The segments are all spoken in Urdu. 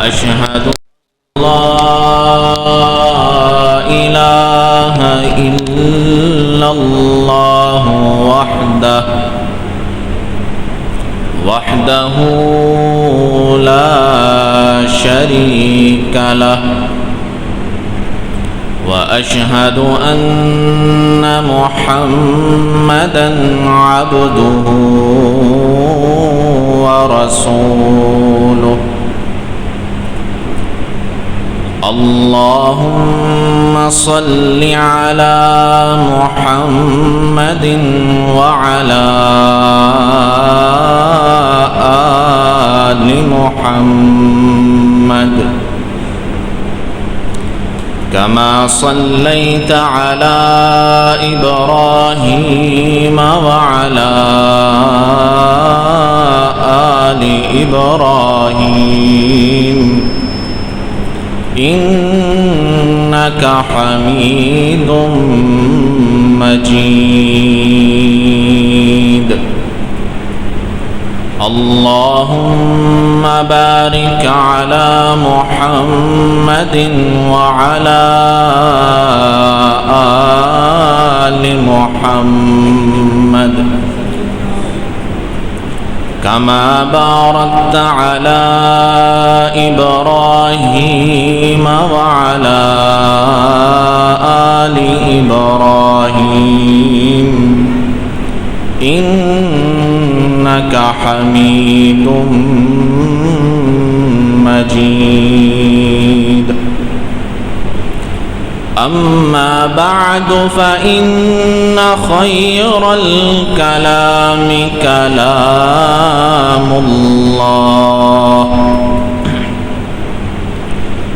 وأشهد لا إله إلا الله وحده لا شريك له وأشهد أن محمدًا عبده ورسوله. اللهم صل على محمد وعلى آل محمد كما صليت على إبراهيم وعلى آل إبراهيم إنك حميد مجيد. اللهم بارك على محمد وعلى آل محمد كما باركت على إبراهيم وعلى آل إبراهيم إنك حميد مجيد. أما بعد فإن خير الكلام كلام الله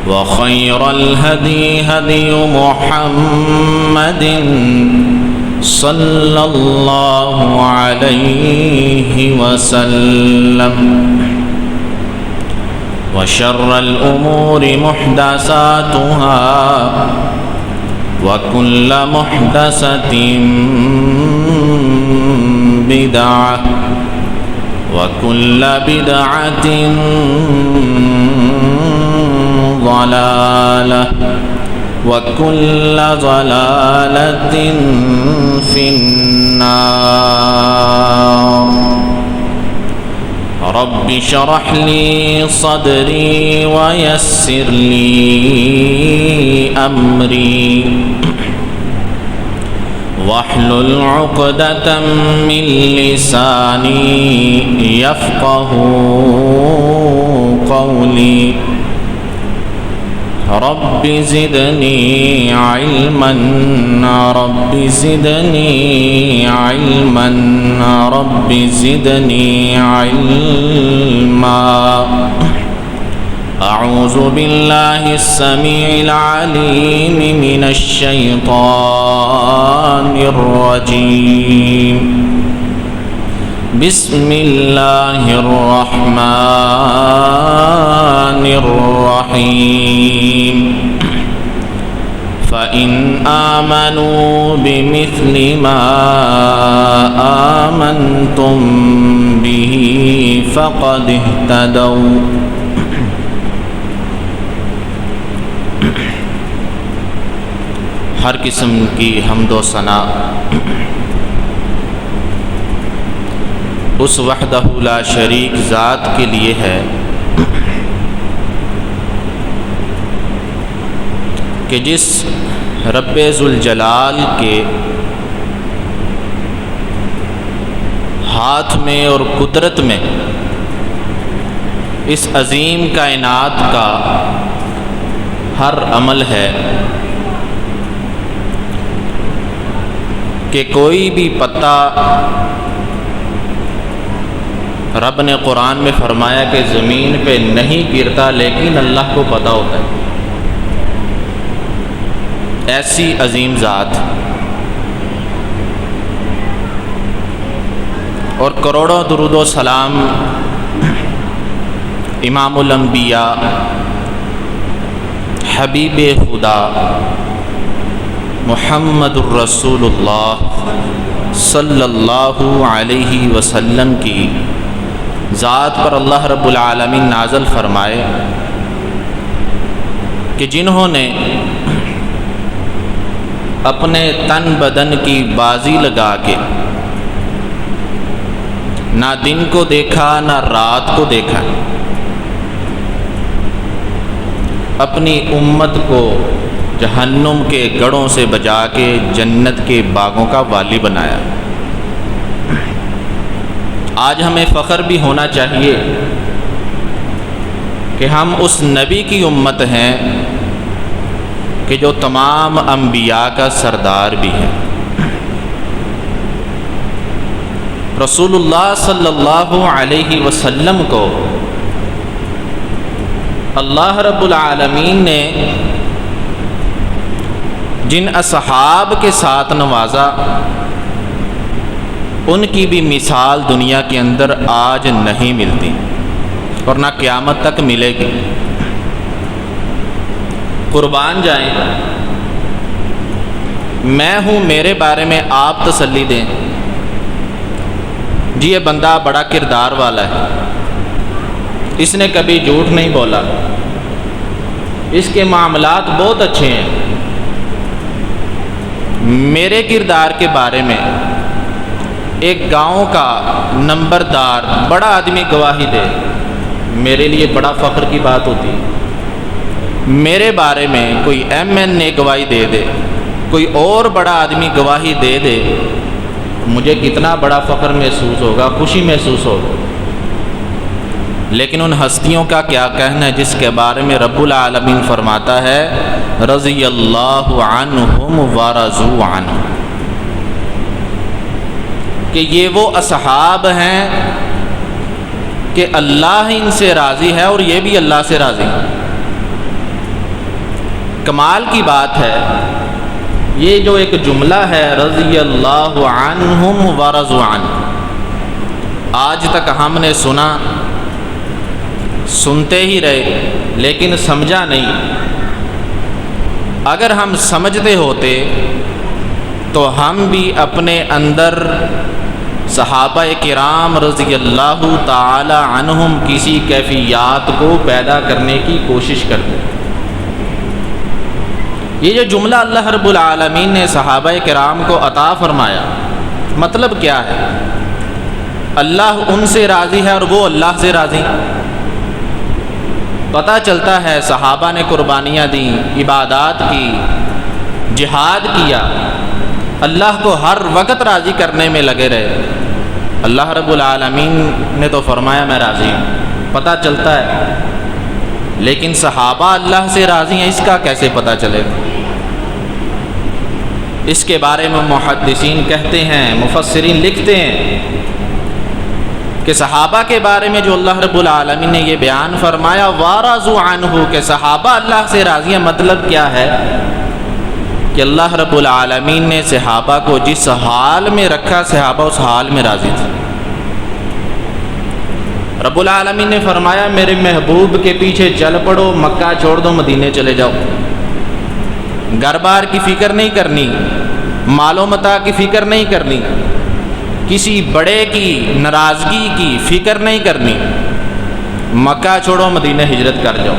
وخير الهدي هدي محمد صلى الله عليه وسلم وشر الأمور محدثاتها وكل محدثة بدعة وكل بدعة ضلالة وكل ضلالة في النار. رب اشرح لي صدري ويسر لي أمري واحلل عقدة من لساني يفقه قولي. رب زدني علما رب زدني علما رب زدني علما. أعوذ بالله السميع العليم من الشيطان الرجيم. بسم الله الرحمن الرحيم. فإن آمنوا بمثل ما آمنتم به فقد اهتدوا ہر قسم کی حمد و ثنا اس وحدہ لا شریک ذات کے لیے ہے کہ جس رب ذوالجلال کے ہاتھ میں اور قدرت میں اس عظیم کائنات کا ہر عمل ہے کہ کوئی بھی پتا رب نے قرآن میں فرمایا کہ زمین پہ نہیں گرتا، لیکن اللہ کو پتہ ہوتا ہے۔ ایسی عظیم ذات اور کروڑوں درود و سلام امام الانبیاء حبیب خدا محمد الرسول اللہ صلی اللہ علیہ وسلم کی ذات پر اللہ رب العالمین نازل فرمائے کہ جنہوں نے اپنے تن بدن کی بازی لگا کے نہ دن کو دیکھا نہ رات کو دیکھا، اپنی امت کو جہنم کے گڑھوں سے بچا کے جنت کے باغوں کا والی بنایا۔ آج ہمیں فخر بھی ہونا چاہیے کہ ہم اس نبی کی امت ہیں کہ جو تمام انبیاء کا سردار بھی ہے۔ رسول اللہ صلی اللہ علیہ وسلم کو اللہ رب العالمین نے جن اصحاب کے ساتھ نوازا، ان کی بھی مثال دنیا کے اندر آج نہیں ملتی اور نہ قیامت تک ملے گی۔ قربان جائیں، میں ہوں، میرے بارے میں آپ تسلی دیں، جی یہ بندہ بڑا کردار والا ہے، اس نے کبھی جھوٹ نہیں بولا، اس کے معاملات بہت اچھے ہیں۔ میرے کردار کے بارے میں ایک گاؤں کا نمبردار بڑا آدمی گواہی دے، میرے لیے بڑا فخر کی بات ہوتی ہے۔ میرے بارے میں کوئی MN گواہی دے دے، کوئی اور بڑا آدمی گواہی دے دے، مجھے کتنا بڑا فخر محسوس ہوگا، خوشی محسوس ہوگا۔ لیکن ان ہستیوں کا کیا کہنا ہے جس کے بارے میں رب العالمین فرماتا ہے رضی اللہ عنہم ورضوا عنہ، کہ یہ وہ اصحاب ہیں کہ اللہ ان سے راضی ہے اور یہ بھی اللہ سے راضی ہے۔ کمال کی بات ہے یہ جو ایک جملہ ہے رضی اللہ عنہم ورضوا عنہ، آج تک ہم نے سنا، سنتے ہی رہے لیکن سمجھا نہیں۔ اگر ہم سمجھتے ہوتے تو ہم بھی اپنے اندر صحابہ کرام رضی اللہ تعالی عنہم کسی کیفیات کو پیدا کرنے کی کوشش کرتے۔ یہ جو جملہ اللہ رب العالمین نے صحابہ کرام کو عطا فرمایا، مطلب کیا ہے؟ اللہ ان سے راضی ہے اور وہ اللہ سے راضی۔ پتہ چلتا ہے صحابہ نے قربانیاں دیں، عبادات کی، جہاد کیا، اللہ کو ہر وقت راضی کرنے میں لگے رہے۔ اللہ رب العالمین نے تو فرمایا میں راضی ہوں، پتہ چلتا ہے، لیکن صحابہ اللہ سے راضی ہیں، اس کا کیسے پتہ چلے؟ اس کے بارے میں محدثین کہتے ہیں، مفسرین لکھتے ہیں کہ صحابہ کے بارے میں جو اللہ رب العالمین نے یہ بیان فرمایا وَرَضُوا عَنْهُ کہ صحابہ اللہ سے راضی ہیں، مطلب کیا ہے کہ اللہ رب العالمین نے صحابہ کو جس حال میں رکھا، صحابہ اس حال میں راضی تھے۔ رب العالمین نے فرمایا میرے محبوب کے پیچھے چل پڑو، مکہ چھوڑ دو، مدینے چلے جاؤ، گھر بار کی فکر نہیں کرنی، مال و متاع کی فکر نہیں کرنی، کسی بڑے کی ناراضگی کی فکر نہیں کرنی، مکہ چھوڑو، مدینہ ہجرت کر جاؤ۔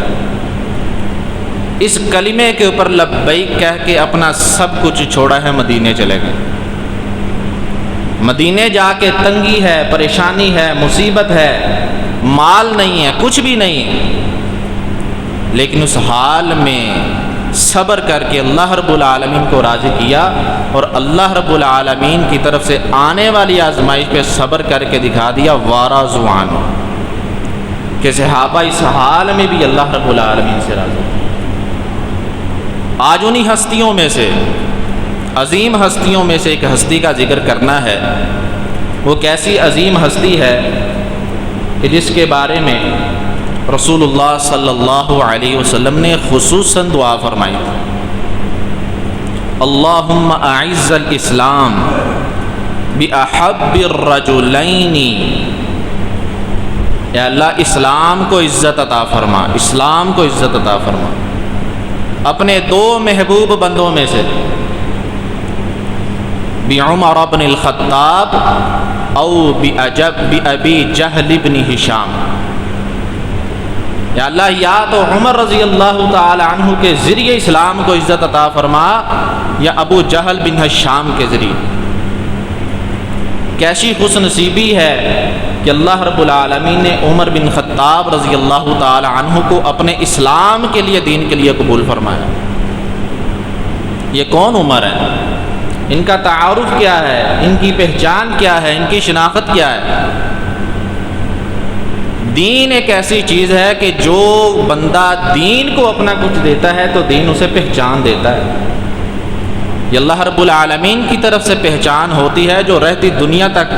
اس کلمے کے اوپر لبیک کہہ کے اپنا سب کچھ چھوڑا ہے، مدینے چلے گئے۔ مدینے جا کے تنگی ہے، پریشانی ہے، مصیبت ہے، مال نہیں ہے، کچھ بھی نہیں ہے، لیکن اس حال میں صبر کر کے اللہ رب العالمین کو راضی کیا، اور اللہ رب العالمین کی طرف سے آنے والی آزمائش پہ صبر کر کے دکھا دیا وارضوان، کہ صحابہ اس حال میں بھی اللہ رب العالمین سے راضی۔ آج انہی ہستیوں میں سے، عظیم ہستیوں میں سے ایک ہستی کا ذکر کرنا ہے۔ وہ کیسی عظیم ہستی ہے کہ جس کے بارے میں رسول اللہ صلی اللہ علیہ وسلم نے خصوصاً دعا فرمائی تھی، اللہم اعز الاسلام باحب الرجلین، یا اللہ اسلام کو عزت عطا فرما، اسلام کو عزت عطا فرما اپنے دو محبوب بندوں میں سے، بعمر بن الخطاب او بأبی جہل بن ہشام، یا اللہ یا تو عمر رضی اللہ تعالی عنہ کے ذریعے اسلام کو عزت عطا فرما، یا ابو جہل بن ہشام کے ذریعے۔ کیسی خوش نصیبی ہے کہ اللہ رب العالمین نے عمر بن خطاب رضی اللہ تعالی عنہ کو اپنے اسلام کے لیے، دین کے لیے قبول فرمایا۔ یہ کون عمر ہے؟ ان کا تعارف کیا ہے؟ ان کی پہچان کیا ہے؟ ان کی شناخت کیا ہے؟ دین ایک ایسی چیز ہے کہ جو بندہ دین کو اپنا کچھ دیتا ہے تو دین اسے پہچان دیتا ہے۔ یہ اللہ رب العالمین کی طرف سے پہچان ہوتی ہے جو رہتی دنیا تک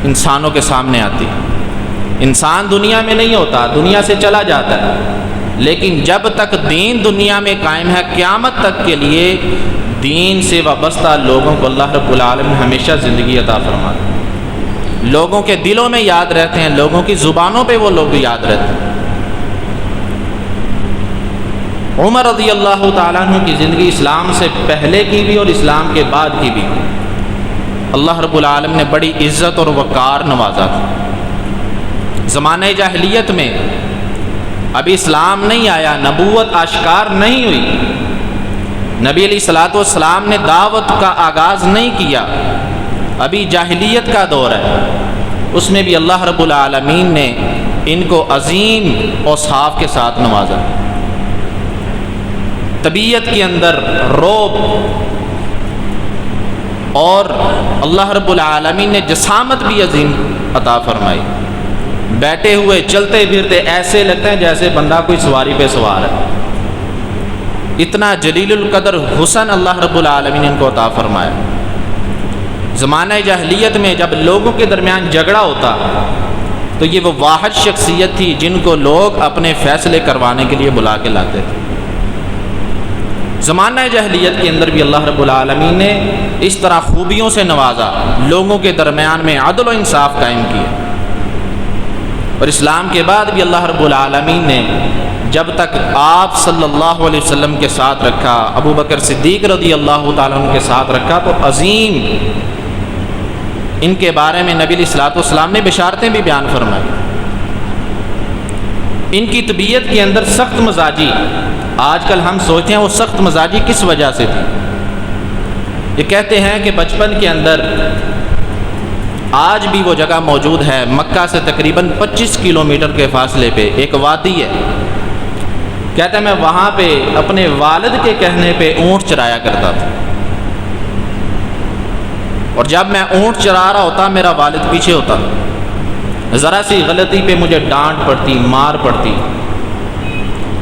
انسانوں کے سامنے آتی ہے۔ انسان دنیا میں نہیں ہوتا، دنیا سے چلا جاتا ہے، لیکن جب تک دین دنیا میں قائم ہے، قیامت تک کے لیے دین سے وابستہ لوگوں کو اللہ رب العالمین ہمیشہ زندگی عطا فرماتا ہے۔ لوگوں کے دلوں میں یاد رہتے ہیں، لوگوں کی زبانوں پہ وہ لوگ یاد رہتے ہیں۔ عمر رضی اللہ تعالیٰ عنہ کی زندگی اسلام سے پہلے کی بھی اور اسلام کے بعد کی بھی اللہ رب العالمین نے بڑی عزت اور وقار نوازا تھا۔ زمانہ جاہلیت میں ابھی اسلام نہیں آیا، نبوت آشکار نہیں ہوئی، نبی علیہ الصلوۃ والسلام نے دعوت کا آغاز نہیں کیا، ابھی جاہلیت کا دور ہے، اس میں بھی اللہ رب العالمین نے ان کو عظیم اوصاف کے ساتھ نوازا۔ طبیعت کے اندر رعب، اور اللہ رب العالمین نے جسامت بھی عظیم عطا فرمائی، بیٹھے ہوئے چلتے پھرتے ایسے لگتے ہیں جیسے بندہ کوئی سواری پہ سوار ہے، اتنا جلیل القدر حسن اللہ رب العالمین نے ان کو عطا فرمایا۔ زمانہ جاہلیت میں جب لوگوں کے درمیان جھگڑا ہوتا تو یہ وہ واحد شخصیت تھی جن کو لوگ اپنے فیصلے کروانے کے لیے بلا کے لاتے تھے۔ زمانہ جاہلیت کے اندر بھی اللہ رب العالمین نے اس طرح خوبیوں سے نوازا، لوگوں کے درمیان میں عدل و انصاف قائم کیا، اور اسلام کے بعد بھی اللہ رب العالمین نے جب تک آپ صلی اللہ علیہ وسلم کے ساتھ رکھا، ابو بکر صدیق رضی اللہ تعالیٰ عنہ کے ساتھ رکھا، تو عظیم ان کے بارے میں نبی علیہ الصلوۃ والسلام نے بشارتیں بھی بیان فرمائی۔ ان کی طبیعت کے اندر سخت مزاجی، آج کل ہم سوچتے ہیں وہ سخت مزاجی کس وجہ سے تھی۔ یہ کہتے ہیں کہ بچپن کے اندر، آج بھی وہ جگہ موجود ہے، مکہ سے تقریباً 25 کلومیٹر کے فاصلے پہ ایک وادی ہے، کہتے ہیں میں وہاں پہ اپنے والد کے کہنے پہ اونٹ چرایا کرتا تھا، اور جب میں اونٹ چرا رہا ہوتا میرا والد پیچھے ہوتا، ذرا سی غلطی پہ مجھے ڈانٹ پڑتی، مار پڑتی،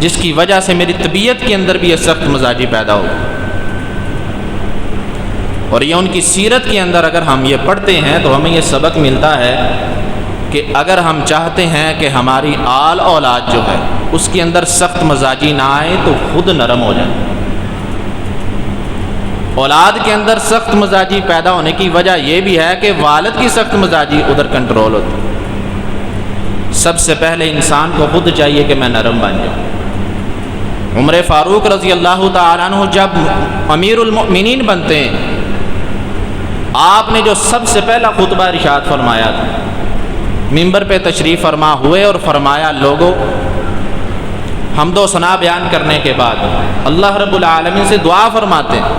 جس کی وجہ سے میری طبیعت کے اندر بھی یہ سخت مزاجی پیدا ہو۔ اور یہ ان کی سیرت کے اندر اگر ہم یہ پڑھتے ہیں تو ہمیں یہ سبق ملتا ہے کہ اگر ہم چاہتے ہیں کہ ہماری آل اولاد جو ہے اس کے اندر سخت مزاجی نہ آئے تو خود نرم ہو جائے۔ اولاد کے اندر سخت مزاجی پیدا ہونے کی وجہ یہ بھی ہے کہ والد کی سخت مزاجی ادھر کنٹرول ہوتی۔ سب سے پہلے انسان کو خود چاہیے کہ میں نرم بن جاؤں۔ عمر فاروق رضی اللہ تعالیٰ عنہ جب امیر المؤمنین بنتے ہیں، آپ نے جو سب سے پہلا خطبہ ارشاد فرمایا تھا، منبر پہ تشریف فرما ہوئے اور فرمایا، لوگوں حمد و ثنا بیان کرنے کے بعد اللہ رب العالمین سے دعا فرماتے ہیں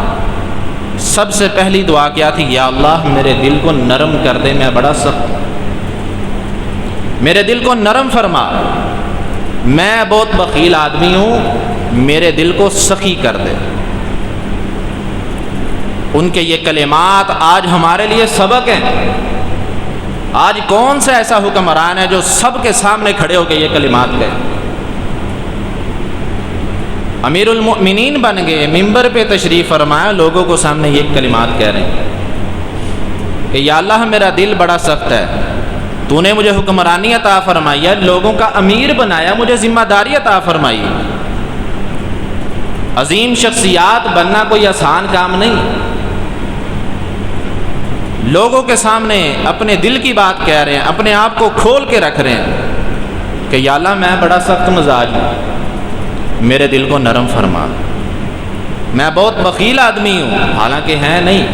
سب سے پہلی دعا کیا تھی؟ یا اللہ میرے دل کو نرم کر دے، میں بڑا سخت ہوں، میرے دل کو نرم فرما، میں بہت بخیل آدمی ہوں، میرے دل کو سخی کر دے۔ ان کے یہ کلمات آج ہمارے لیے سبق ہیں۔ آج کون سا ایسا حکمران ہے جو سب کے سامنے کھڑے ہو کے یہ کلمات کہے؟ امیر المؤمنین بن گئے، ممبر پہ تشریف فرمایا، لوگوں کو سامنے یہ کلمات کہہ رہے ہیں کہ یا اللہ میرا دل بڑا سخت ہے، تو نے مجھے حکمرانی عطا فرمائی ہے، لوگوں کا امیر بنایا، مجھے ذمہ داری عطا فرمائی۔ عظیم شخصیات بننا کوئی آسان کام نہیں۔ لوگوں کے سامنے اپنے دل کی بات کہہ رہے ہیں، اپنے آپ کو کھول کے رکھ رہے ہیں کہ یا اللہ میں بڑا سخت مزاج ہوں، میرے دل کو نرم فرما، میں بہت بخیل آدمی ہوں، حالانکہ ہے نہیں،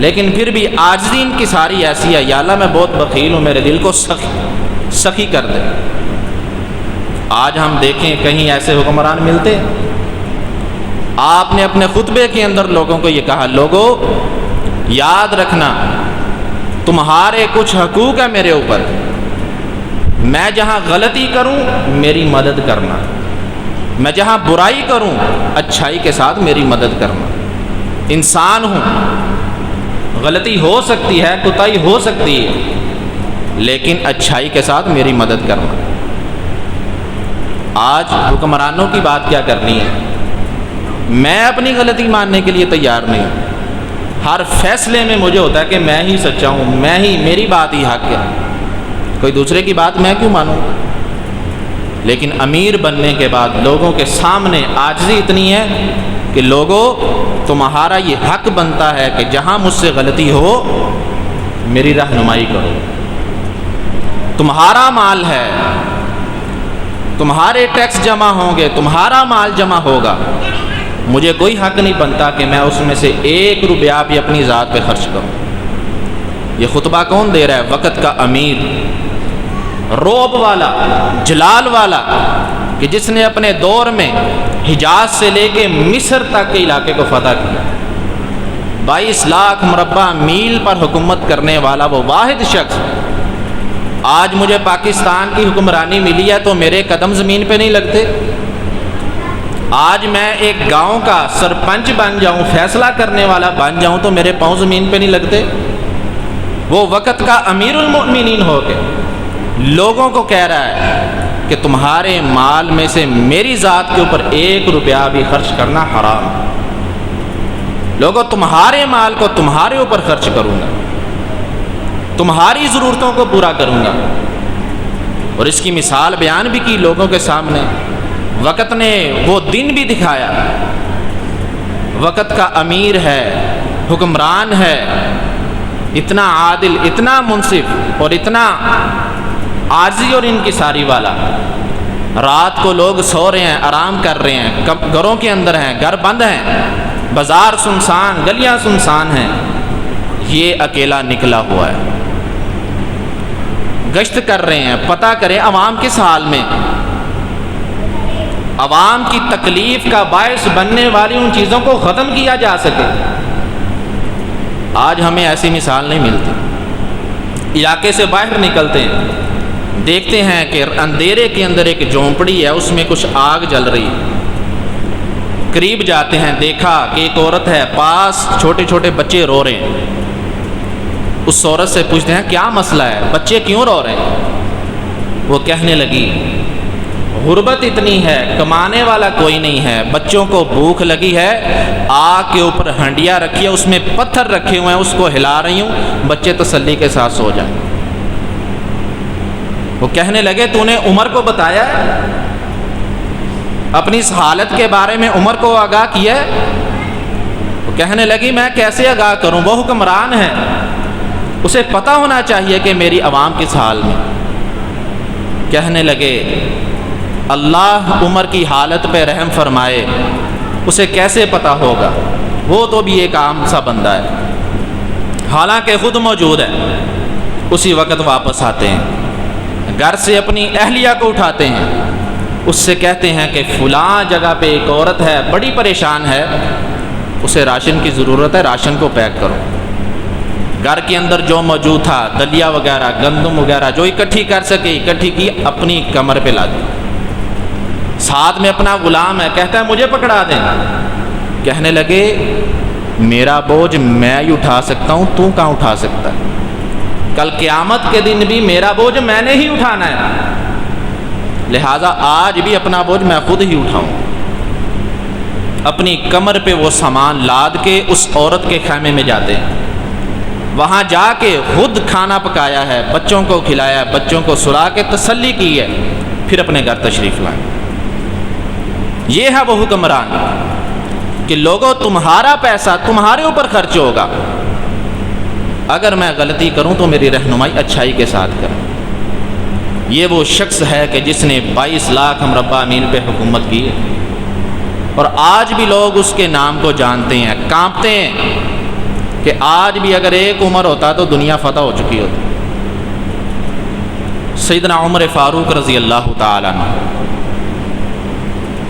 لیکن پھر بھی عاجزی ان کی ساری ایسی ہے، یا اللہ میں بہت بخیل ہوں، میرے دل کو سخی کر دے۔ آج ہم دیکھیں کہیں ایسے حکمران ملتے؟ آپ نے اپنے خطبے کے اندر لوگوں کو یہ کہا، لوگوں یاد رکھنا تمہارے کچھ حقوق ہیں میرے اوپر، میں جہاں غلطی کروں میری مدد کرنا، میں جہاں برائی کروں اچھائی کے ساتھ میری مدد کرنا۔ انسان ہوں، غلطی ہو سکتی ہے، کوتاہی ہو سکتی ہے، لیکن اچھائی کے ساتھ میری مدد کرنا۔ آج حکمرانوں کی بات کیا کرنی ہے؟ میں اپنی غلطی ماننے کے لیے تیار نہیں ہوں، ہر فیصلے میں مجھے ہوتا ہے کہ میں ہی سچا ہوں، میری بات ہی حق ہے، کوئی دوسرے کی بات میں کیوں مانوں؟ لیکن امیر بننے کے بعد لوگوں کے سامنے عاجزی اتنی ہے کہ لوگوں تمہارا یہ حق بنتا ہے کہ جہاں مجھ سے غلطی ہو میری رہنمائی کرو، تمہارا مال ہے، تمہارے ٹیکس جمع ہوں گے، تمہارا مال جمع ہوگا، مجھے کوئی حق نہیں بنتا کہ میں اس میں سے 1 روپیہ بھی اپنی ذات پہ خرچ کروں۔ یہ خطبہ کون دے رہا ہے؟ وقت کا امیر، روب والا، جلال والا، کہ جس نے اپنے دور میں حجاز سے لے کے مصر تک کے علاقے کو فتح کیا، 22 لاکھ مربع میل پر حکومت کرنے والا وہ واحد شخص۔ آج مجھے پاکستان کی حکمرانی ملی ہے تو میرے قدم زمین پہ نہیں لگتے؟ آج میں ایک گاؤں کا سرپنچ بن جاؤں، فیصلہ کرنے والا بن جاؤں تو میرے پاؤں زمین پہ نہیں لگتے؟ وہ وقت کا امیر المؤمنین ہو کے لوگوں کو کہہ رہا ہے کہ تمہارے مال میں سے میری ذات کے اوپر 1 روپیہ بھی خرچ کرنا حرام ہے۔ لوگوں تمہارے مال کو تمہارے اوپر خرچ کروں گا، تمہاری ضرورتوں کو پورا کروں گا۔ اور اس کی مثال بیان بھی کی لوگوں کے سامنے۔ وقت نے وہ دن بھی دکھایا، وقت کا امیر ہے، حکمران ہے، اتنا عادل، اتنا منصف اور اتنا عاجزی اور انکساری والا۔ رات کو لوگ سو رہے ہیں، آرام کر رہے ہیں، گھروں کے اندر ہیں، گھر بند ہیں، بازار سنسان، گلیاں سنسان ہیں، یہ اکیلا نکلا ہوا ہے۔ گشت کر رہے ہیں، پتہ کریں عوام کس حال میں، عوام کی تکلیف کا باعث بننے والی ان چیزوں کو ختم کیا جا سکے۔ آج ہمیں ایسی مثال نہیں ملتی۔ علاقے سے باہر نکلتے ہیں، دیکھتے ہیں کہ اندھیرے کے اندر ایک جھونپڑی ہے، اس میں کچھ آگ جل رہی ہے۔ قریب جاتے ہیں، دیکھا کہ ایک عورت ہے، پاس چھوٹے چھوٹے بچے رو رہے ہیں۔ اس عورت سے پوچھتے ہیں کیا مسئلہ ہے، بچے کیوں رو رہے ہیں؟ وہ کہنے لگی غربت اتنی ہے، کمانے والا کوئی نہیں ہے، بچوں کو بھوک لگی ہے، آگ کے اوپر ہنڈیا رکھی ہے، اس میں پتھر رکھے ہوئے ہیں، اس کو ہلا رہی ہوں، بچے تسلی کے ساتھ سو جائیں۔ وہ کہنے لگے تو نے عمر کو بتایا ہے؟ اپنی اس حالت کے بارے میں عمر کو آگاہ کیا ہے؟ وہ کہنے لگی میں کیسے آگاہ کروں، وہ حکمران ہے، اسے پتہ ہونا چاہیے کہ میری عوام کس حال میں۔ کہنے لگے اللہ عمر کی حالت پہ رحم فرمائے، اسے کیسے پتہ ہوگا، وہ تو بھی ایک عام سا بندہ ہے، حالانکہ خود موجود ہے۔ اسی وقت واپس آتے ہیں، گھر سے اپنی اہلیہ کو اٹھاتے ہیں، اس سے کہتے ہیں کہ فلاں جگہ پہ ایک عورت ہے، بڑی پریشان ہے، اسے راشن کی ضرورت ہے، راشن کو پیک کرو۔ گھر کے اندر جو موجود تھا، دلیا وغیرہ، گندم وغیرہ جو اکٹھی کر سکے اکٹھی کی، اپنی کمر پہ لا دی۔ ساتھ میں اپنا غلام ہے، کہتا ہے مجھے پکڑا دیں۔ کہنے لگے میرا بوجھ میں ہی اٹھا سکتا ہوں، تو کہاں اٹھا سکتا ہے؟ کل قیامت کے دن بھی میرا بوجھ میں نے ہی اٹھانا ہے، لہٰذا آج بھی اپنا بوجھ میں خود ہی اٹھاؤں۔ اپنی کمر پہ وہ سامان لاد کے اس عورت کے خیمے میں جاتے ہیں، وہاں جا کے خود کھانا پکایا ہے، بچوں کو کھلایا ہے، بچوں کو سلا کے تسلی کی ہے، پھر اپنے گھر تشریف لائیں۔ یہ ہے وہ حکمران کہ لوگوں تمہارا پیسہ تمہارے اوپر خرچ ہوگا، اگر میں غلطی کروں تو میری رہنمائی اچھائی کے ساتھ کریں۔ یہ وہ شخص ہے کہ جس نے 22 لاکھ مربع میل پہ حکومت کی ہے، اور آج بھی لوگ اس کے نام کو جانتے ہیں، کانپتے ہیں کہ آج بھی اگر ایک عمر ہوتا تو دنیا فتح ہو چکی ہوتی۔ سیدنا عمر فاروق رضی اللہ تعالیٰ عنہ،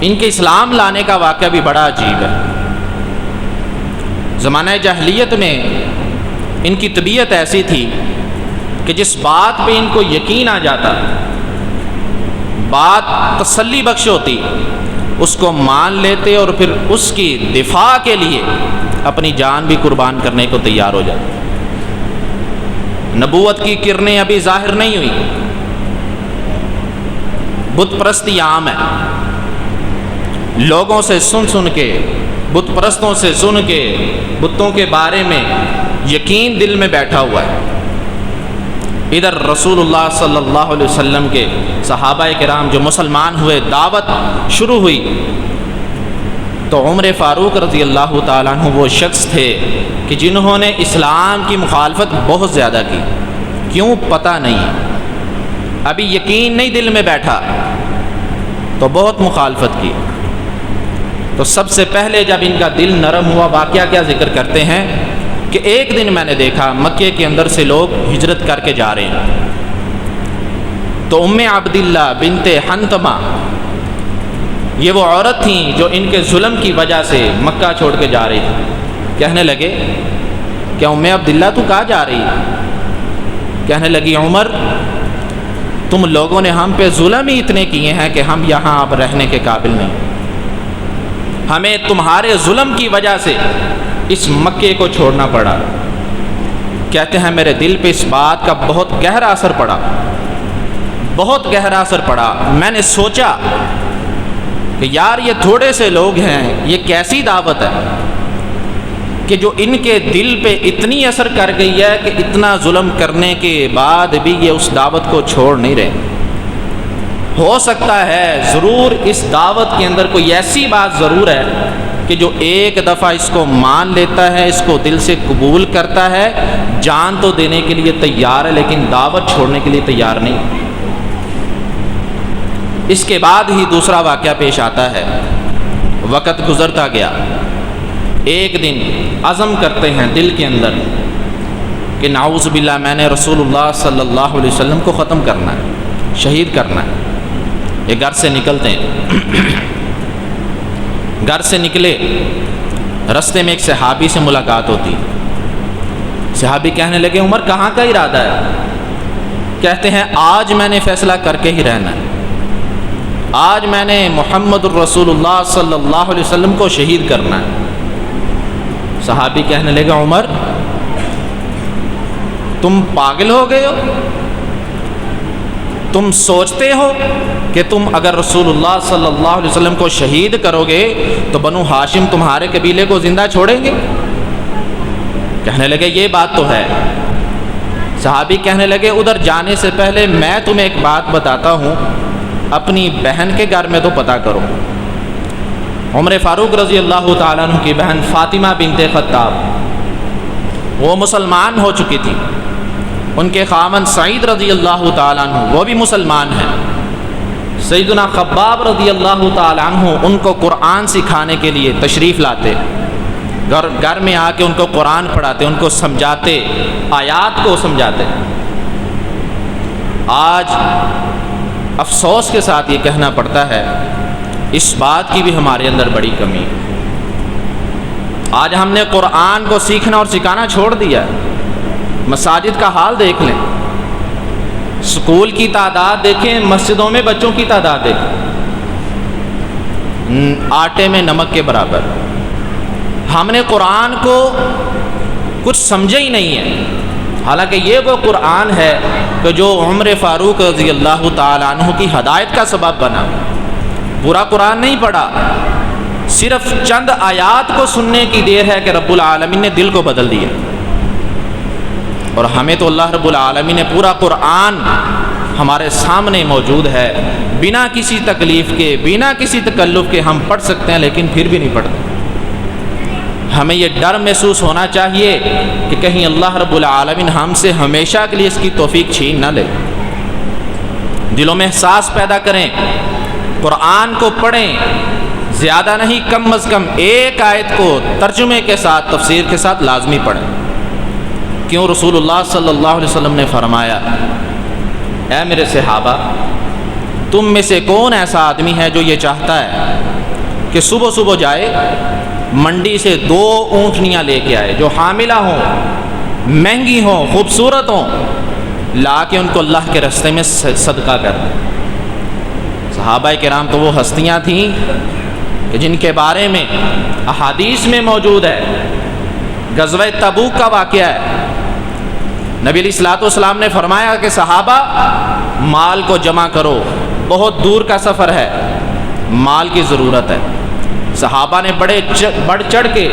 ان کے اسلام لانے کا واقعہ بھی بڑا عجیب ہے۔ زمانہ جاہلیت میں ان کی طبیعت ایسی تھی کہ جس بات پہ ان کو یقین آ جاتا، بات تسلی بخش ہوتی، اس کو مان لیتے اور پھر اس کی دفاع کے لیے اپنی جان بھی قربان کرنے کو تیار ہو جاتے۔ نبوت کی کرنیں ابھی ظاہر نہیں ہوئی، بت پرستی عام ہے، لوگوں سے سن کے، بت پرستوں سے سن کے بتوں کے بارے میں یقین دل میں بیٹھا ہوا ہے۔ ادھر رسول اللہ صلی اللہ علیہ وسلم کے صحابہ کرام جو مسلمان ہوئے، دعوت شروع ہوئی، تو عمر فاروق رضی اللہ تعالیٰ عنہ وہ شخص تھے کہ جنہوں نے اسلام کی مخالفت بہت زیادہ کی۔ کیوں؟ پتہ نہیں، ابھی یقین نہیں دل میں بیٹھا تو بہت مخالفت کی۔ تو سب سے پہلے جب ان کا دل نرم ہوا، واقعہ کیا ذکر کرتے ہیں کہ ایک دن میں نے دیکھا مکے کے اندر سے لوگ ہجرت کر کے جا رہے ہیں، تو ام عبداللہ بنت حنتمہ، یہ وہ عورت تھیں جو ان کے ظلم کی وجہ سے مکہ چھوڑ کے جا رہی تھی۔ کہنے لگے کہ ام عبداللہ تو کہاں جا رہی ہے؟ کہنے لگی عمر، تم لوگوں نے ہم پہ ظلم ہی اتنے کیے ہیں کہ ہم یہاں اب رہنے کے قابل نہیں، ہمیں تمہارے ظلم کی وجہ سے اس مکے کو چھوڑنا پڑا۔ کہتے ہیں میرے دل پہ اس بات کا بہت گہرا اثر پڑا، بہت گہرا اثر پڑا۔ میں نے سوچا کہ یار یہ تھوڑے سے لوگ ہیں، یہ کیسی دعوت ہے کہ جو ان کے دل پہ اتنی اثر کر گئی ہے کہ اتنا ظلم کرنے کے بعد بھی یہ اس دعوت کو چھوڑ نہیں رہے۔ ہو سکتا ہے ضرور اس دعوت کے اندر کوئی ایسی بات ضرور ہے کہ جو ایک دفعہ اس کو مان لیتا ہے، اس کو دل سے قبول کرتا ہے، جان تو دینے کے لیے تیار ہے لیکن دعوت چھوڑنے کے لیے تیار نہیں۔ اس کے بعد ہی دوسرا واقعہ پیش آتا ہے۔ وقت گزرتا گیا، ایک دن عزم کرتے ہیں دل کے اندر کہ نعوذ باللہ میں نے رسول اللہ صلی اللہ علیہ وسلم کو ختم کرنا ہے، شہید کرنا ہے۔ یہ گھر سے نکلتے ہیں، گھر سے نکلے، رستے میں ایک صحابی سے ملاقات ہوتی۔ صحابی کہنے لگے عمر کہاں کا ارادہ ہے؟ کہتے ہیں آج میں نے فیصلہ کر کے ہی رہنا ہے، آج میں نے محمد الرسول اللہ صلی اللہ علیہ وسلم کو شہید کرنا ہے۔ صحابی کہنے لگے عمر تم پاگل ہو گئے ہو؟ تم سوچتے ہو کہ تم اگر رسول اللہ صلی اللہ علیہ وسلم کو شہید کرو گے تو بنو ہاشم تمہارے قبیلے کو زندہ چھوڑیں گے؟ کہنے لگے یہ بات تو ہے۔ صحابی کہنے لگے ادھر جانے سے پہلے میں تمہیں ایک بات بتاتا ہوں، اپنی بہن کے گھر میں تو پتہ کرو۔ عمر فاروق رضی اللہ تعالیٰ عنہ کی بہن فاطمہ بنت خطاب وہ مسلمان ہو چکی تھی، ان کے خاوند سعید رضی اللہ تعالیٰ عنہ وہ بھی مسلمان ہیں۔ سیدنا خباب رضی اللہ تعالیٰ عنہ ان کو قرآن سکھانے کے لیے تشریف لاتے، گھر میں آ کے ان کو قرآن پڑھاتے، ان کو سمجھاتے، آیات کو سمجھاتے۔ آج افسوس کے ساتھ یہ کہنا پڑتا ہے اس بات کی بھی ہمارے اندر بڑی کمی ہے۔ آج ہم نے قرآن کو سیکھنا اور سکھانا چھوڑ دیا. مساجد کا حال دیکھ لیں، اسکول کی تعداد دیکھیں، مسجدوں میں بچوں کی تعداد دیکھیں، آٹے میں نمک کے برابر. ہم نے قرآن کو کچھ سمجھا ہی نہیں ہے. حالانکہ یہ وہ قرآن ہے کہ جو عمر فاروق رضی اللہ تعالیٰ عنہ کی ہدایت کا سبب بنا. پورا قرآن نہیں پڑھا، صرف چند آیات کو سننے کی دیر ہے کہ رب العالمین نے دل کو بدل دیا. اور ہمیں تو اللہ رب العالمین نے پورا قرآن ہمارے سامنے موجود ہے، بنا کسی تکلیف کے، بنا کسی تکلف کے ہم پڑھ سکتے ہیں، لیکن پھر بھی نہیں پڑھتے. ہمیں یہ ڈر محسوس ہونا چاہیے کہ کہیں اللہ رب العالمین ہم سے ہمیشہ کے لیے اس کی توفیق چھین نہ لے. دلوں میں احساس پیدا کریں، قرآن کو پڑھیں، زیادہ نہیں، کم از کم ایک آیت کو ترجمے کے ساتھ، تفسیر کے ساتھ لازمی پڑھیں. کیوں؟ رسول اللہ صلی اللہ علیہ وسلم نے فرمایا، اے میرے صحابہ، تم میں سے کون ایسا آدمی ہے جو یہ چاہتا ہے کہ صبح صبح جائے منڈی سے 2 اونٹنیاں لے کے آئے جو حاملہ ہوں، مہنگی ہوں، خوبصورت ہوں، لا کے ان کو اللہ کے راستے میں صدقہ کر دیں. صحابہ کرام تو وہ ہستیاں تھیں کہ جن کے بارے میں احادیث میں موجود ہے. غزوہ تبوک کا واقعہ ہے. نبی علیہ الصلوۃ والسلام نے فرمایا کہ صحابہ مال کو جمع کرو، بہت دور کا سفر ہے، مال کی ضرورت ہے. صحابہ نے بڑھ چڑھ کے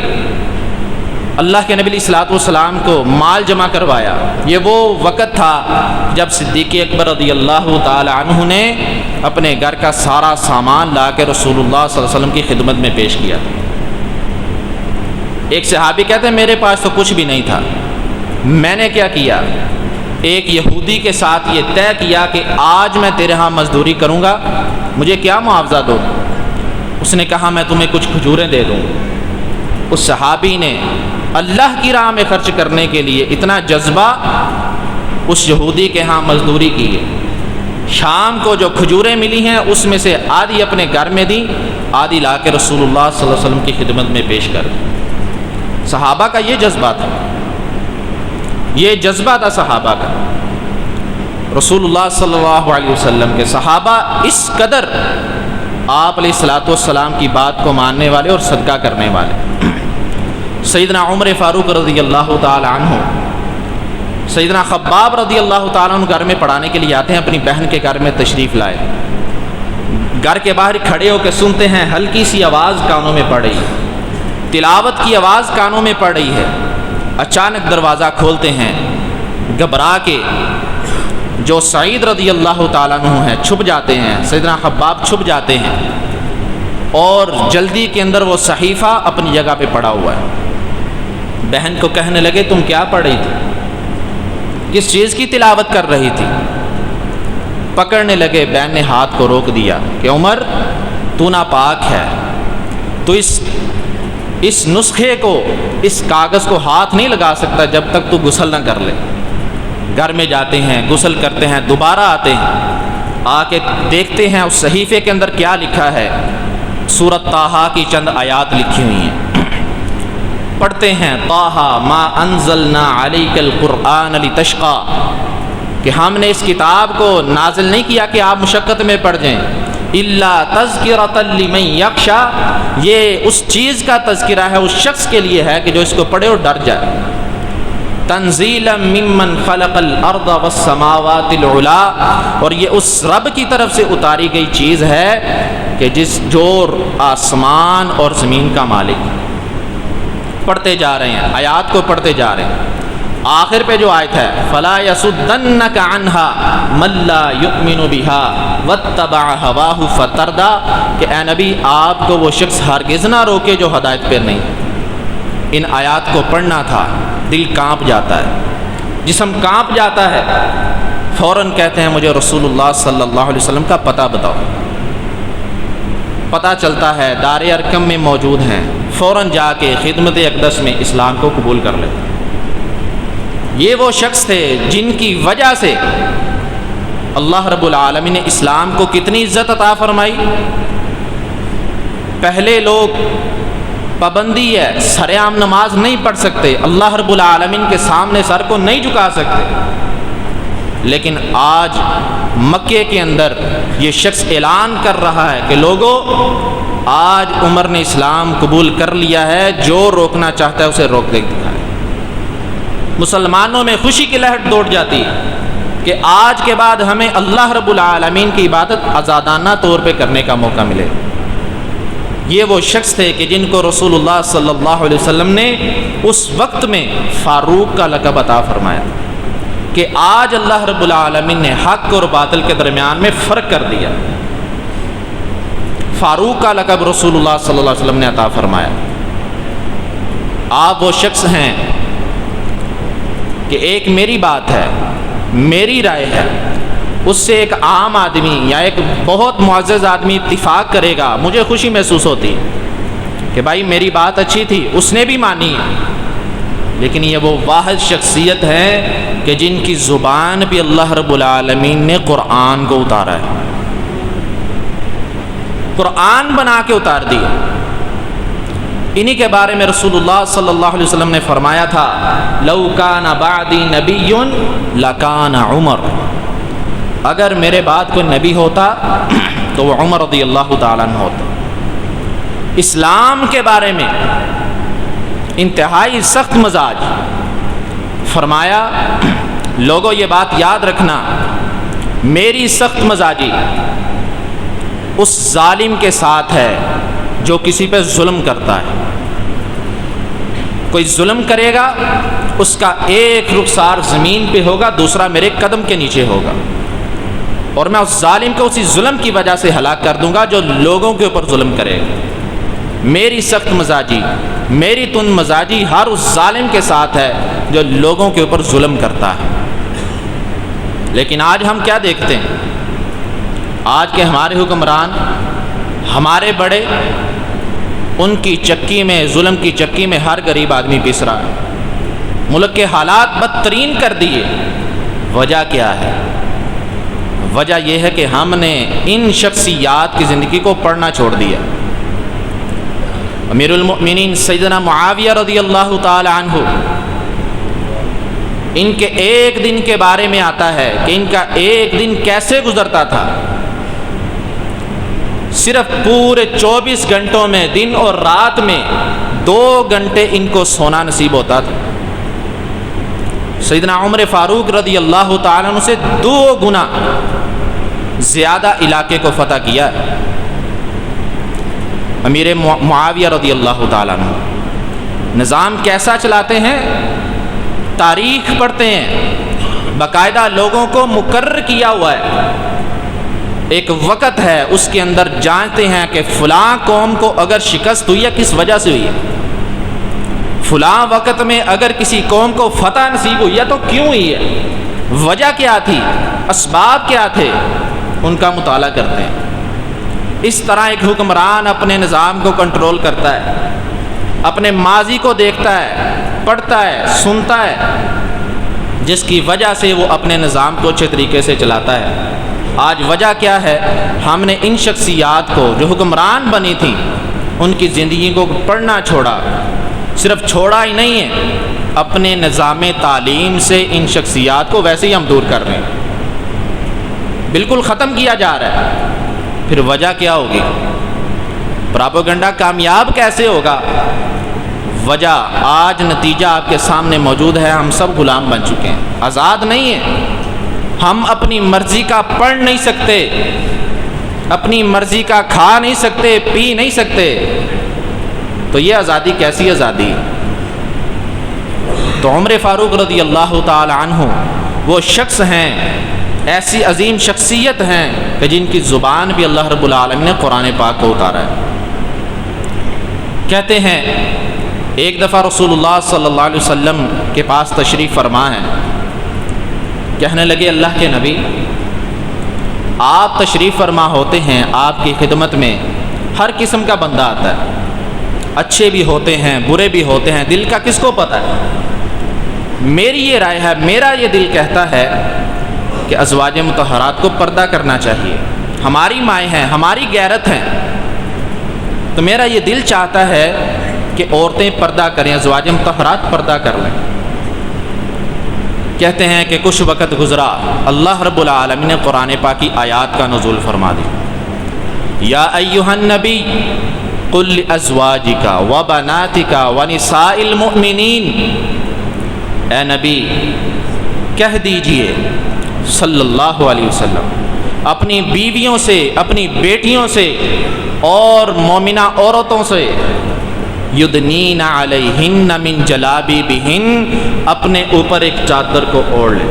اللہ کے نبی علیہ الصلوۃ والسلام کو مال جمع کروایا. یہ وہ وقت تھا جب صدیق اکبر رضی اللہ تعالی عنہ نے اپنے گھر کا سارا سامان لا کے رسول اللہ صلی اللہ علیہ وسلم کی خدمت میں پیش کیا. ایک صحابی کہتے ہیں میرے پاس تو کچھ بھی نہیں تھا. میں نے کیا کیا؟ ایک یہودی کے ساتھ یہ طے کیا کہ آج میں تیرے ہاں مزدوری کروں گا، مجھے کیا معاوضہ دو؟ اس نے کہا میں تمہیں کچھ کھجوریں دے دوں. اس صحابی نے اللہ کی راہ میں خرچ کرنے کے لیے اتنا جذبہ اس یہودی کے ہاں مزدوری کی ہے. شام کو جو کھجوریں ملی ہیں اس میں سے آدھی اپنے گھر میں دی، آدھی لا کے رسول اللہ صلی اللہ علیہ وسلم کی خدمت میں پیش کر. صحابہ کا یہ جذبہ تھا، یہ جذبہ تھا صحابہ کا. رسول اللہ صلی اللہ علیہ وسلم کے صحابہ اس قدر آپ علیہ الصلوۃ والسلام کی بات کو ماننے والے اور صدقہ کرنے والے. سیدنا عمر فاروق رضی اللہ تعالی عنہ، سیدنا خباب رضی اللہ تعالیٰ عنہ گھر میں پڑھانے کے لیے آتے ہیں. اپنی بہن کے گھر میں تشریف لائے، گھر کے باہر کھڑے ہو کے سنتے ہیں ہلکی سی آواز کانوں میں پڑ رہی ہے، تلاوت کی آواز کانوں میں پڑ رہی ہے. اچانک دروازہ کھولتے ہیں، گھبرا کے جو سعید رضی اللہ تعالیٰ عنہ ہیں چھپ جاتے ہیں، سیدنا خباب چھپ جاتے ہیں، اور جلدی کے اندر وہ صحیفہ اپنی جگہ پہ پڑا ہوا ہے. بہن کو کہنے لگے تم کیا پڑھ رہی تھی، کس چیز کی تلاوت کر رہی تھی؟ پکڑنے لگے. بہن نے ہاتھ کو روک دیا کہ عمر تو ناپاک ہے، تو اس نسخے کو، اس کاغذ کو ہاتھ نہیں لگا سکتا جب تک تو غسل نہ کر لے. گھر میں جاتے ہیں، غسل کرتے ہیں، دوبارہ آتے ہیں، آ کے دیکھتے ہیں اس صحیفے کے اندر کیا لکھا ہے. سورۃ طٰہٰ کی چند آیات لکھی ہوئی ہیں. پڑھتے ہیں طٰہٰ ما انزلنا علیک القرآن لتشقیٰ، کہ ہم نے اس کتاب کو نازل نہیں کیا کہ آپ مشقت میں پڑ جائیں. الا تذکرۃ لمن یخشیٰ، یہ اس چیز کا تذکرہ ہے، اس شخص کے لیے ہے کہ جو اس کو پڑھے اور ڈر جائے. تنزیلا ممن خلق الارض والسماوات العلا، اور یہ اس رب کی طرف سے اتاری گئی چیز ہے کہ جو آسمان اور زمین کا مالک. پڑھتے جا رہے ہیں، آیات کو پڑھتے جا رہے ہیں. آخر پہ جو آیت ہے فلا یصدنک عنہا من لا یؤمن بہا واتبع ہواہ فتردی، کہ اے نبی آپ کو وہ شخص ہرگز نہ روکے جو ہدایت پہ نہیں. ان آیات کو پڑھنا تھا. دل کانپ جاتا ہے، جسم کانپ جاتا ہے. فوراً کہتے ہیں مجھے رسول اللہ صلی اللہ علیہ وسلم کا پتہ بتاؤ. پتہ چلتا ہے دار ارقم میں موجود ہیں. فوراً جا کے خدمت اقدس میں اسلام کو قبول کر لیتے. یہ وہ شخص تھے جن کی وجہ سے اللہ رب العالمین نے اسلام کو کتنی عزت عطا فرمائی. پہلے لوگ پابندی ہے، سر عام نماز نہیں پڑھ سکتے، اللہ رب العالمین کے سامنے سر کو نہیں جھکا سکتے، لیکن آج مکے کے اندر یہ شخص اعلان کر رہا ہے کہ لوگوں، آج عمر نے اسلام قبول کر لیا ہے، جو روکنا چاہتا ہے اسے روک دے دکھائے۔ مسلمانوں میں خوشی کی لہر دوڑ جاتی ہے کہ آج کے بعد ہمیں اللہ رب العالمین کی عبادت آزادانہ طور پہ کرنے کا موقع ملے۔ یہ وہ شخص تھے کہ جن کو رسول اللہ صلی اللہ علیہ وسلم نے اس وقت میں فاروق کا لقب عطا فرمایا کہ آج اللہ رب العالمین نے حق اور باطل کے درمیان میں فرق کر دیا۔ فاروق کا لقب رسول اللہ صلی اللہ علیہ وسلم نے عطا فرمایا۔ آپ وہ شخص ہیں کہ ایک میری بات ہے، میری رائے ہے، اس سے ایک عام آدمی یا ایک بہت معزز آدمی اتفاق کرے گا، مجھے خوشی محسوس ہوتی کہ بھائی میری بات اچھی تھی، اس نے بھی مانی ہے۔ لیکن یہ وہ واحد شخصیت ہے کہ جن کی زبان پہ اللہ رب العالمین نے قرآن کو اتارا ہے، قرآن بنا کے اتار دیا۔ انہی کے بارے میں رسول اللہ صلی اللہ علیہ وسلم نے فرمایا تھا، لو کان بعدی نبی لکان عمر، اگر میرے بعد کوئی نبی ہوتا تو وہ عمر رضی اللہ تعالیٰ عنہ ہوتا۔ اسلام کے بارے میں انتہائی سخت مزاج، فرمایا لوگوں یہ بات یاد رکھنا، میری سخت مزاجی اس ظالم کے ساتھ ہے جو کسی پہ ظلم کرتا ہے۔ کوئی ظلم کرے گا، اس کا ایک رخسار زمین پہ ہوگا، دوسرا میرے قدم کے نیچے ہوگا، اور میں اس ظالم کو اسی ظلم کی وجہ سے ہلاک کر دوں گا جو لوگوں کے اوپر ظلم کرے گا۔ میری سخت مزاجی، میری تند مزاجی ہر اس ظالم کے ساتھ ہے جو لوگوں کے اوپر ظلم کرتا ہے۔ لیکن آج ہم کیا دیکھتے ہیں؟ آج کے ہمارے حکمران، ہمارے بڑے، ان کی چکی میں، ظلم کی چکی میں ہر غریب آدمی پس رہا ہے۔ ملک کے حالات بدترین کر دیے۔ وجہ کیا ہے؟ وجہ یہ ہے کہ ہم نے ان شخصیات کی زندگی کو پڑھنا چھوڑ دیا۔ امیر المؤمنین سیدنا معاویہ رضی اللہ تعالی عنہ، ان کے ایک دن کے بارے میں آتا ہے کہ ان کا ایک دن کیسے گزرتا تھا۔ صرف پورے 24 گھنٹوں میں، دن اور رات میں 2 گھنٹے ان کو سونا نصیب ہوتا تھا۔ سیدنا عمر فاروق رضی اللہ تعالیٰ عنہ سے 2 گنا زیادہ علاقے کو فتح کیا۔ امیر معاویہ رضی اللہ تعالیٰ عنہ نظام کیسا چلاتے ہیں؟ تاریخ پڑھتے ہیں، باقاعدہ لوگوں کو مقرر کیا ہوا ہے۔ ایک وقت ہے، اس کے اندر جانتے ہیں کہ فلاں قوم کو اگر شکست ہوئی ہے کس وجہ سے ہوئی ہے، فلاں وقت میں اگر کسی قوم کو فتح نصیب ہوئی ہے تو کیوں ہوئی ہے، وجہ کیا تھی، اسباب کیا تھے، ان کا مطالعہ کرتے ہیں۔ اس طرح ایک حکمران اپنے نظام کو کنٹرول کرتا ہے، اپنے ماضی کو دیکھتا ہے، پڑھتا ہے، سنتا ہے، جس کی وجہ سے وہ اپنے نظام کو اچھے طریقے سے چلاتا ہے۔ آج وجہ کیا ہے؟ ہم نے ان شخصیات کو جو حکمران بنی تھیں، ان کی زندگی کو پڑھنا چھوڑا۔ صرف چھوڑا ہی نہیں ہے، اپنے نظام تعلیم سے ان شخصیات کو ویسے ہی ہم دور کر رہے ہیں، بالکل ختم کیا جا رہا ہے۔ پھر وجہ کیا ہوگی؟ پراپیگنڈا کامیاب کیسے ہوگا؟ وجہ آج نتیجہ آپ کے سامنے موجود ہے، ہم سب غلام بن چکے ہیں، آزاد نہیں ہیں۔ ہم اپنی مرضی کا پڑھ نہیں سکتے، اپنی مرضی کا کھا نہیں سکتے، پی نہیں سکتے، تو یہ آزادی کیسی آزادی؟ تو عمر فاروق رضی اللہ تعالی عنہ وہ شخص ہیں، ایسی عظیم شخصیت ہیں کہ جن کی زبان بھی اللہ رب العالمین نے قرآن پاک کو اتارا ہے۔ کہتے ہیں ایک دفعہ رسول اللہ صلی اللہ علیہ وسلم کے پاس تشریف فرما ہے، کہنے لگے اللہ کے نبی، آپ تشریف فرما ہوتے ہیں، آپ کی خدمت میں ہر قسم کا بندہ آتا ہے، اچھے بھی ہوتے ہیں، برے بھی ہوتے ہیں، دل کا کس کو پتہ ہے؟ میری یہ رائے ہے، میرا یہ دل کہتا ہے کہ ازواج مطہرات کو پردہ کرنا چاہیے، ہماری مائیں ہیں، ہماری غیرت ہیں، تو میرا یہ دل چاہتا ہے کہ عورتیں پردہ کریں، ازواج مطہرات پردہ کر لیں۔ کہتے ہیں کہ کچھ وقت گزرا، اللہ رب العالمین نے قرآن پاک کی آیات کا نزول فرما دی۔ یا ایھا النبی قل لازواجک وبناتک ونساء المؤمنین، اے نبی کہہ دیجئے صلی اللہ علیہ وسلم اپنی بیویوں سے، اپنی بیٹیوں سے اور مومنہ عورتوں سے، یدنین علیہن من جلابیبہن، اپنے اوپر ایک چادر کو اوڑھ لیں۔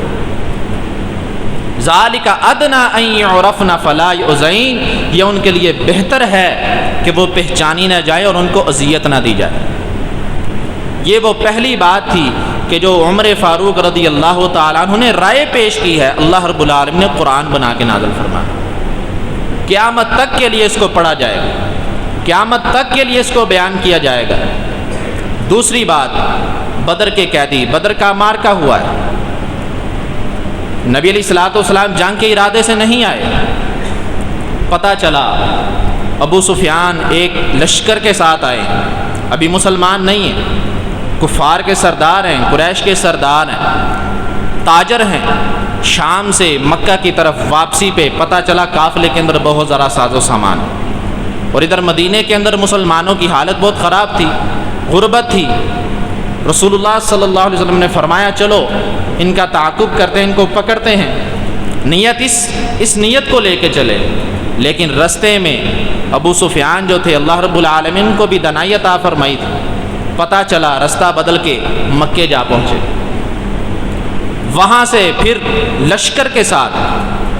ذالک ادنی ان یعرفن فلا یؤذین، یہ ان کے لیے بہتر ہے کہ وہ پہچانی نہ جائے اور ان کو اذیت نہ دی جائے۔ یہ وہ پہلی بات تھی کہ جو عمر فاروق رضی اللہ تعالیٰ عنہ نے رائے پیش کی ہے، اللہ رب العالمین نے قرآن بنا کے نازل فرمایا۔ قیامت تک کے لیے اس کو پڑھا جائے گا، قیامت تک کے لیے اس کو بیان کیا جائے گا۔ دوسری بات، بدر کے قیدی، بدر کا معرکہ ہوا ہے، نبی علیہ الصلوۃ والسلام جنگ کے ارادے سے نہیں آئے، پتہ چلا ابو سفیان ایک لشکر کے ساتھ آئے، ابھی مسلمان نہیں ہیں، کفار کے سردار ہیں، قریش کے سردار ہیں، تاجر ہیں، شام سے مکہ کی طرف واپسی پہ پتہ چلا قافلے کے اندر بہت ذرا ساز و سامان، اور ادھر مدینے کے اندر مسلمانوں کی حالت بہت خراب تھی، غربت تھی۔ رسول اللہ صلی اللہ علیہ وسلم نے فرمایا چلو ان کا تعاقب کرتے ہیں، ان کو پکڑتے ہیں، نیت اس نیت کو لے کے چلے، لیکن رستے میں ابو سفیان جو تھے، اللہ رب العالمین کو بھی دنائی عطا فرمائی تھی، پتہ چلا رستہ بدل کے مکے جا پہنچے، وہاں سے پھر لشکر کے ساتھ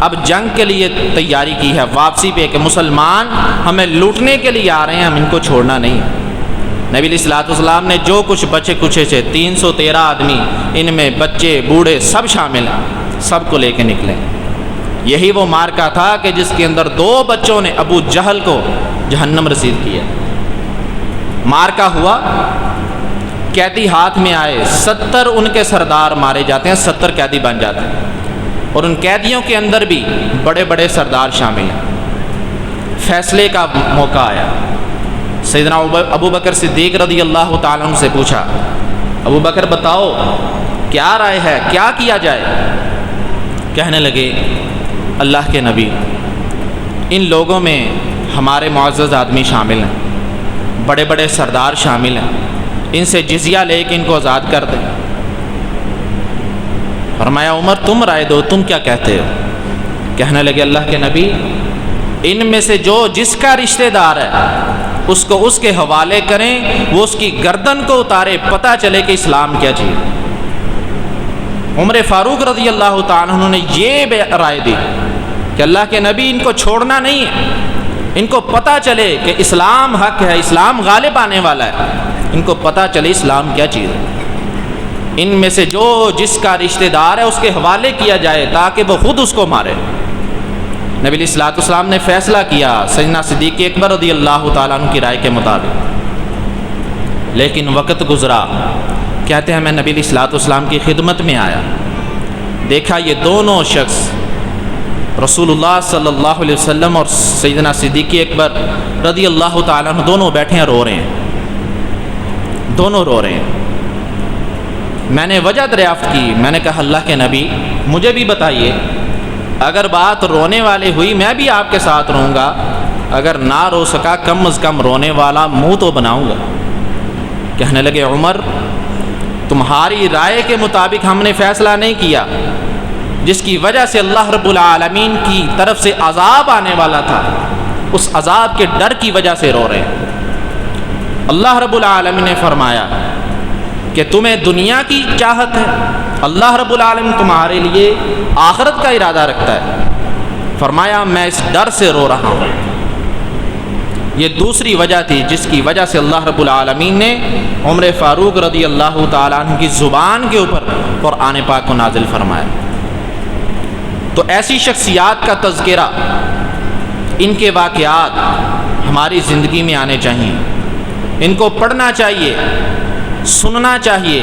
اب جنگ کے لیے تیاری کی ہے، واپسی پہ کہ مسلمان ہمیں لوٹنے کے لیے آ رہے ہیں، ہم ان کو چھوڑنا نہیں۔ نبی علیہ الصلوۃ والسلام نے جو کچھ بچے کچھ تھے 313 آدمی، ان میں بچے بوڑھے سب شامل ہیں، سب کو لے کے نکلے۔ یہی وہ معرکہ تھا کہ جس کے اندر 2 بچوں نے ابو جہل کو جہنم رسید کیا۔ معرکہ ہوا، قیدی ہاتھ میں آئے، 70 ان کے سردار مارے جاتے ہیں، 70 قیدی بن جاتے ہیں، اور ان قیدیوں کے اندر بھی بڑے بڑے سردار شامل ہیں۔ فیصلے کا موقع آیا، سیدنا ابو بکر صدیق رضی اللہ تعالیٰ عنہ سے پوچھا، ابو بکر بتاؤ کیا رائے ہے، کیا کیا جائے؟ کہنے لگے اللہ کے نبی، ان لوگوں میں ہمارے معزز آدمی شامل ہیں، بڑے بڑے سردار شامل ہیں، ان سے جزیہ لے کے ان کو آزاد کر دیں۔ فرمایا عمر تم رائے دو، تم کیا کہتے ہو؟ کہنے لگے اللہ کے نبی، ان میں سے جو جس کا رشتہ دار ہے اس کو اس کے حوالے کریں، وہ اس کی گردن کو اتارے، پتہ چلے کہ اسلام کیا چیز۔ عمر فاروق رضی اللہ تعالیٰ عنہ نے یہ رائے دی کہ اللہ کے نبی ان کو چھوڑنا نہیں ہے، ان کو پتہ چلے کہ اسلام حق ہے، اسلام غالب آنے والا ہے، ان کو پتہ چلے اسلام کیا چیز ہے۔ ان میں سے جو جس کا رشتہ دار ہے اس کے حوالے کیا جائے تاکہ وہ خود اس کو مارے۔ نبی علیہ الصلوۃ والسلام نے فیصلہ کیا سیدنا صدیق اکبر رضی اللہ تعالیٰ عنہ کی رائے کے مطابق، لیکن وقت گزرا، کہتے ہیں میں نبی علیہ الصلوۃ والسلام کی خدمت میں آیا، دیکھا یہ دونوں شخص رسول اللہ صلی اللہ علیہ وسلم اور سیدنا صدیق اکبر رضی اللہ تعالیٰ عنہ دونوں بیٹھے ہیں، رو رہے ہیں، دونوں رو رہے ہیں۔ میں نے وجہ دریافت کی، میں نے کہا اللہ کے نبی مجھے بھی بتائیے، اگر بات رونے والی ہوئی میں بھی آپ کے ساتھ روں گا، اگر نہ رو سکا کم از کم رونے والا منہ تو بناؤں گا۔ کہنے لگے عمر تمہاری رائے کے مطابق ہم نے فیصلہ نہیں کیا، جس کی وجہ سے اللہ رب العالمین کی طرف سے عذاب آنے والا تھا، اس عذاب کے ڈر کی وجہ سے رو رہے ہیں۔ اللہ رب العالمین نے فرمایا کہ تمہیں دنیا کی چاہت ہے، اللہ رب العالمین تمہارے لیے آخرت کا ارادہ رکھتا ہے۔ فرمایا میں اس ڈر سے رو رہا ہوں۔ یہ دوسری وجہ تھی جس کی وجہ سے اللہ رب العالمین نے عمر فاروق رضی اللہ تعالیٰ عنہ کی زبان کے اوپر قرآن پاک کو نازل فرمایا۔ تو ایسی شخصیات کا تذکرہ، ان کے واقعات ہماری زندگی میں آنے چاہیے، ان کو پڑھنا چاہیے، سننا چاہیے،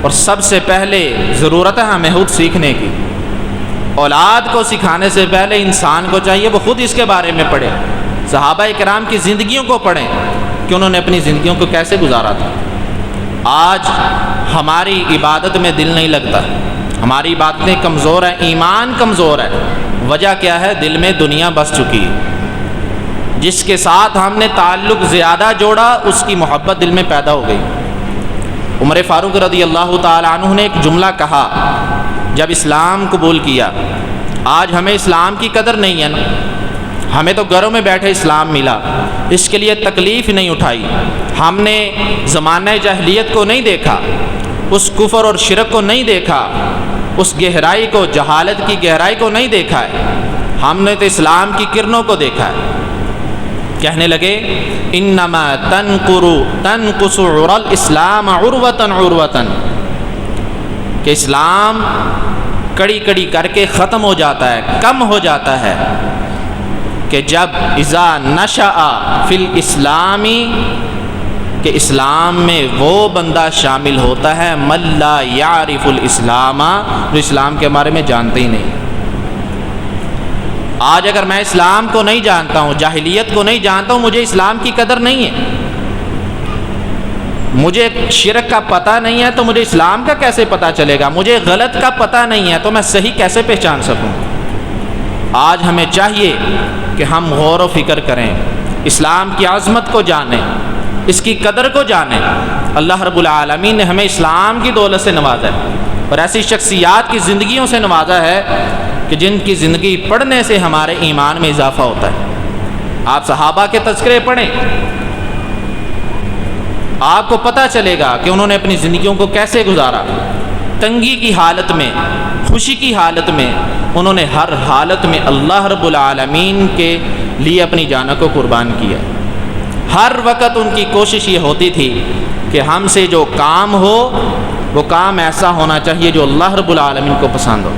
اور سب سے پہلے ضرورت ہے ہمیں خود سیکھنے کی۔ اولاد کو سکھانے سے پہلے انسان کو چاہیے وہ خود اس کے بارے میں پڑھے، صحابہ کرام کی زندگیوں کو پڑھیں کہ انہوں نے اپنی زندگیوں کو کیسے گزارا تھا۔ آج ہماری عبادت میں دل نہیں لگتا، ہماری عبادتیں کمزور ہیں، ایمان کمزور ہے۔ وجہ کیا ہے؟ دل میں دنیا بس چکی ہے۔ جس کے ساتھ ہم نے تعلق زیادہ جوڑا اس کی محبت دل میں پیدا ہو گئی۔ عمر فاروق رضی اللہ تعالی عنہ نے ایک جملہ کہا جب اسلام قبول کیا، آج ہمیں اسلام کی قدر نہیں ہے نا، ہمیں تو گھروں میں بیٹھے اسلام ملا، اس کے لیے تکلیف نہیں اٹھائی، ہم نے زمانہ جاہلیت کو نہیں دیکھا، اس کفر اور شرک کو نہیں دیکھا، اس گہرائی کو، جہالت کی گہرائی کو نہیں دیکھا ہے، ہم نے تو اسلام کی کرنوں کو دیکھا ہے۔ کہنے لگے انما تنقص عر الاسلام عروۃ عروۃ، کہ اسلام کڑی کڑی کر کے ختم ہو جاتا ہے، کم ہو جاتا ہے، کہ جب اذا نشأ فی الاسلام، کہ اسلام میں وہ بندہ شامل ہوتا ہے من لا یعرف الاسلام، جو اسلام کے بارے میں جانتے ہی نہیں۔ آج اگر میں اسلام کو نہیں جانتا ہوں، جاہلیت کو نہیں جانتا ہوں، مجھے اسلام کی قدر نہیں ہے، مجھے شرک کا پتہ نہیں ہے، تو مجھے اسلام کا کیسے پتہ چلے گا؟ مجھے غلط کا پتہ نہیں ہے تو میں صحیح کیسے پہچان سکوں؟ آج ہمیں چاہیے کہ ہم غور و فکر کریں، اسلام کی عظمت کو جانیں، اس کی قدر کو جانیں۔ اللہ رب العالمین نے ہمیں اسلام کی دولت سے نوازا ہے، اور ایسی شخصیات کی زندگیوں سے نوازا ہے کہ جن کی زندگی پڑھنے سے ہمارے ایمان میں اضافہ ہوتا ہے۔ آپ صحابہ کے تذکرے پڑھیں، آپ کو پتہ چلے گا کہ انہوں نے اپنی زندگیوں کو کیسے گزارا۔ تنگی کی حالت میں، خوشی کی حالت میں، انہوں نے ہر حالت میں اللہ رب العالمین کے لیے اپنی جانوں کو قربان کیا۔ ہر وقت ان کی کوشش یہ ہوتی تھی کہ ہم سے جو کام ہو وہ کام ایسا ہونا چاہیے جو اللہ رب العالمین کو پسند ہو،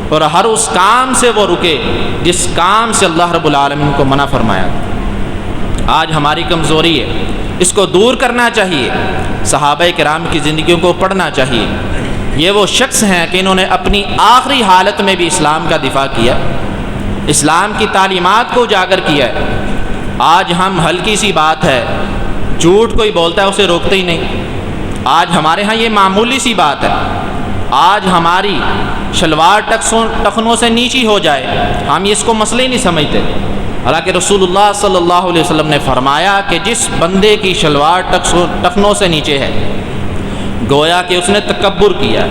اور ہر اس کام سے وہ رکے جس کام سے اللہ رب العالمین کو منع فرمایا۔ آج ہماری کمزوری ہے، اس کو دور کرنا چاہیے، صحابہ کرام کی زندگیوں کو پڑھنا چاہیے۔ یہ وہ شخص ہیں کہ انہوں نے اپنی آخری حالت میں بھی اسلام کا دفاع کیا، اسلام کی تعلیمات کو اجاگر کیا ہے۔ آج ہم ہلکی سی بات ہے، جھوٹ کوئی بولتا ہے اسے روکتے ہی نہیں، آج ہمارے ہاں یہ معمولی سی بات ہے، آج ہماری شلوار ٹخنوں سے نیچی ہو جائے ہم اس کو مسئلہ ہی نہیں سمجھتے، حالانکہ رسول اللہ صلی اللہ علیہ وسلم نے فرمایا کہ جس بندے کی شلوار ٹخنوں سے نیچے ہے گویا کہ اس نے تکبر کیا ہے،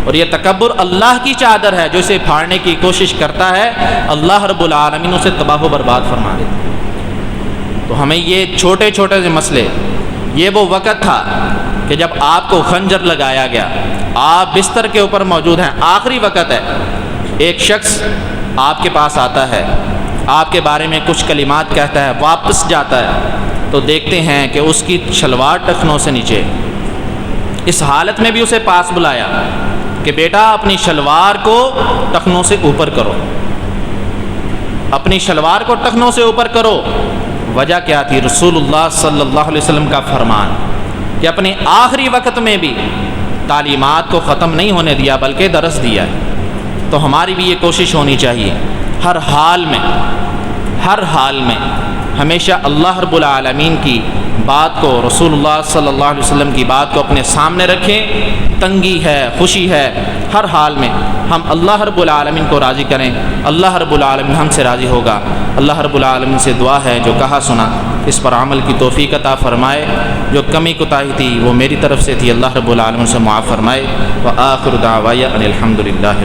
اور یہ تکبر اللہ کی چادر ہے، جو اسے پھاڑنے کی کوشش کرتا ہے اللہ رب العالمین اسے تباہ و برباد فرما دیتا ہے۔ تو ہمیں یہ چھوٹے چھوٹے سے مسئلے، یہ وہ وقت تھا کہ جب آپ کو خنجر لگایا گیا، آپ بستر کے اوپر موجود ہیں، آخری وقت ہے، ایک شخص آپ کے پاس آتا ہے، آپ کے بارے میں کچھ کلمات کہتا ہے، واپس جاتا ہے، تو دیکھتے ہیں کہ اس کی شلوار ٹخنوں سے نیچے۔ اس حالت میں بھی اسے پاس بلایا کہ بیٹا اپنی شلوار کو ٹخنوں سے اوپر کرو، اپنی شلوار کو ٹخنوں سے اوپر کرو۔ وجہ کیا تھی؟ رسول اللہ صلی اللہ علیہ وسلم کا فرمان کہ اپنے آخری وقت میں بھی تعلیمات کو ختم نہیں ہونے دیا بلکہ درس دیا ہے۔ تو ہماری بھی یہ کوشش ہونی چاہیے ہر حال میں ہمیشہ اللہ رب العالمین کی بات کو، رسول اللہ صلی اللہ علیہ وسلم کی بات کو اپنے سامنے رکھیں۔ تنگی ہے، خوشی ہے، ہر حال میں ہم اللہ رب العالمین کو راضی کریں، اللہ رب العالمین ہم سے راضی ہوگا۔ اللہ رب العالمین سے دعا ہے جو کہا سنا اس پر عمل کی توفیق عطا فرمائے، جو کمی کوتاہی تھی وہ میری طرف سے تھی، اللہ رب العالمین سے معاف فرمائے۔ وآخر دعوایا ان الحمد للہ۔